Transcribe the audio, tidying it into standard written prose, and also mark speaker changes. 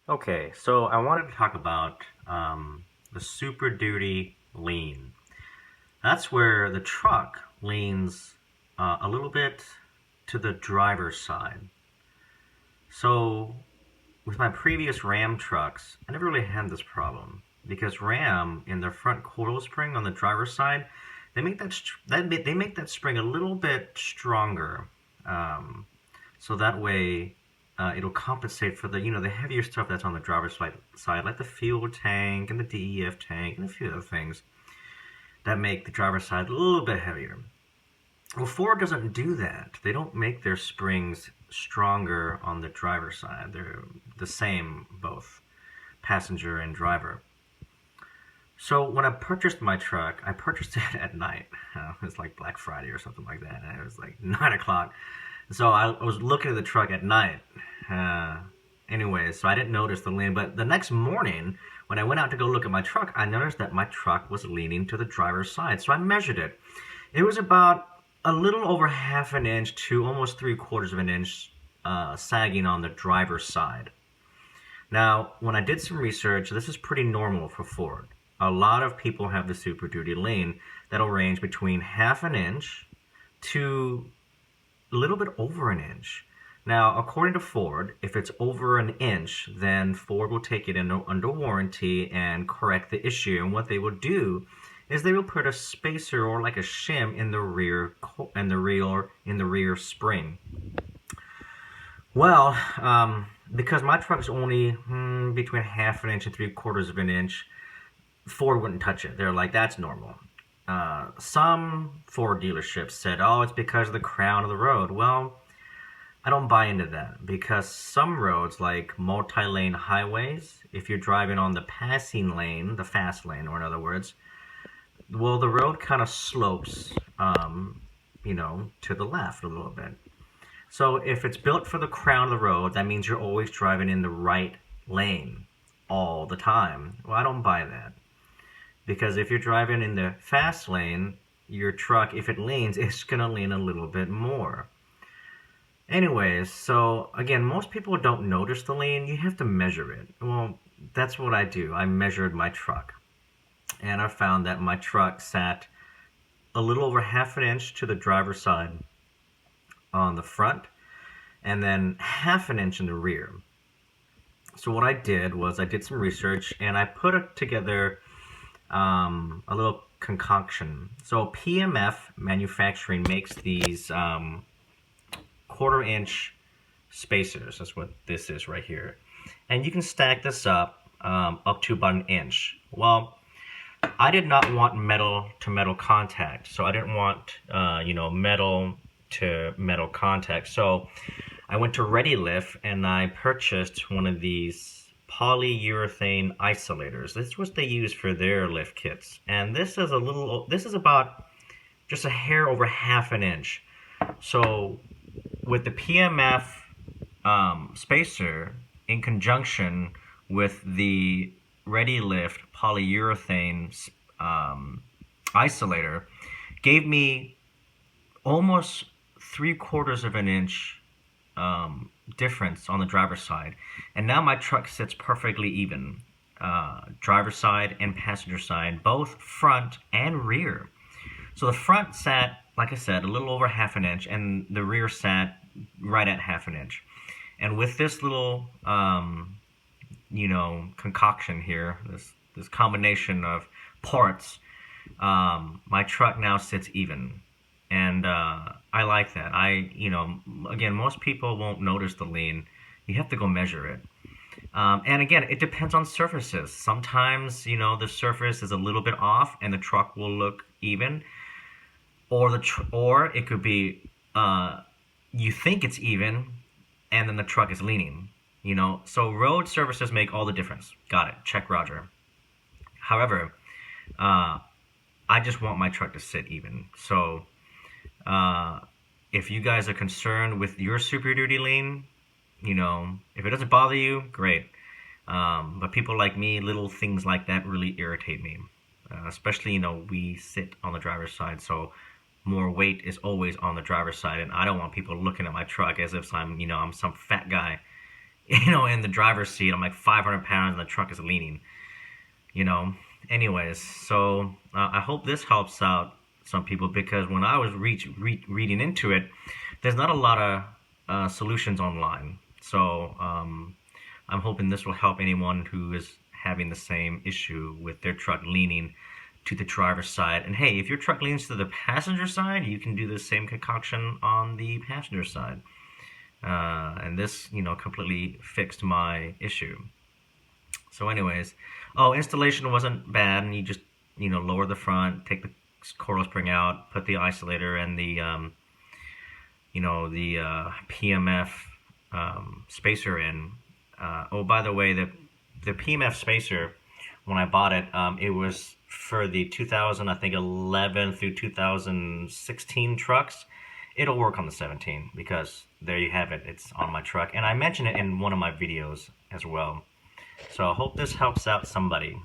Speaker 1: Okay, so I wanted to talk about the Superduty Lean. That's where the truck leans a little bit to the driver's side. So with my previous Ram trucks, I never really had this problem because Ram in their front coil spring on the driver's side, they make that spring a little bit stronger, um, so that way it'll compensate for the heavier stuff that's on the driver's side, like the fuel tank and the DEF tank and a few other things that make the driver's side a little bit heavier. Well, Ford doesn't do that. They don't make their springs stronger on the driver's side. They're the same, both passenger and driver. So when I purchased my truck, I purchased it at night. It was like Black Friday or something like that. And it was like 9 o'clock. So I was looking at the truck at night. Uh, so I didn't notice the lean. But the next morning, when I went out to go look at my truck, I noticed that my truck was leaning to the driver's side. So I measured it. It was about a little over half an inch to almost 3/4 of an inch sagging on the driver's side. Now, when I did some research, this is pretty normal for Ford. A lot of people have the Super Duty Lean that'll range between half an inch to a little bit over an inch. Now, according to Ford, if it's over an inch, then Ford will take it under warranty and correct the issue. And what they will do is they will put a spacer or like a shim in the rear spring. Well, because my truck is only between half an inch and 3/4 of an inch, Ford wouldn't touch it. They're like, that's normal. Some Ford dealerships said, oh, it's because of the crown of the road. Well, I don't buy into that because some roads, like multi-lane highways, if you're driving on the passing lane, the fast lane, or in other words, well, the road kind of slopes, to the left a little bit. So if it's built for the crown of the road, that means you're always driving in the right lane all the time. Well, I don't buy that. Because if you're driving in the fast lane, your truck, if it leans, it's going to lean a little bit more. Anyways, so again, most people don't notice the lean. You have to measure it. Well, that's what I do. I measured my truck. And I found that my truck sat a little over half an inch to the driver's side on the front, and then half an inch in the rear. So what I did was I did some research, and I put it together a little concoction. So PMF Manufacturing makes these 1/4 inch spacers. That's what this is right here. And you can stack this up to about an inch. Well, I did not want metal to metal contact. So I didn't want, metal to metal contact. So I went to Readylift and I purchased one of these polyurethane isolators. This is what they use for their lift kits. And this is about just a hair over half an inch. So with the PMF spacer in conjunction with the Readylift polyurethane isolator gave me almost 3/4 of an inch difference on the driver's side, and now my truck sits perfectly even, driver's side and passenger side, both front and rear. So the front sat, like I said, a little over half an inch, and the rear sat right at half an inch. And with this little concoction here, this combination of parts, my truck now sits even. And I like that. Again, most people won't notice the lean. You have to go measure it. And again, it depends on surfaces. Sometimes, the surface is a little bit off and the truck will look even. Or it could be, you think it's even and then the truck is leaning. So road surfaces make all the difference. Got it. Check, Roger. However, I just want my truck to sit even. So if you guys are concerned with your Super Duty Lean, if it doesn't bother you, great. But people like me, little things like that really irritate me. Especially, we sit on the driver's side, so more weight is always on the driver's side, and I don't want people looking at my truck as if I'm some fat guy, you know, in the driver's seat. I'm like 500 pounds and the truck is leaning, you know. Anyways, so I hope this helps out some people, because when I was reading into it, there's not a lot of solutions online. So I'm hoping this will help anyone who is having the same issue with their truck leaning to the driver's side. And hey, if your truck leans to the passenger side, you can do the same concoction on the passenger side. And this, you know, completely fixed my issue. So anyways, oh, installation wasn't bad, and you just, you know, lower the front, take the coil spring out, put the isolator and the, you know, the PMF spacer in. Oh, by the way, the PMF spacer, when I bought it, it was for the 2011 through 2016 trucks. It'll work on the 17, because there you have it. It's on my truck, and I mentioned it in one of my videos as well. So I hope this helps out somebody.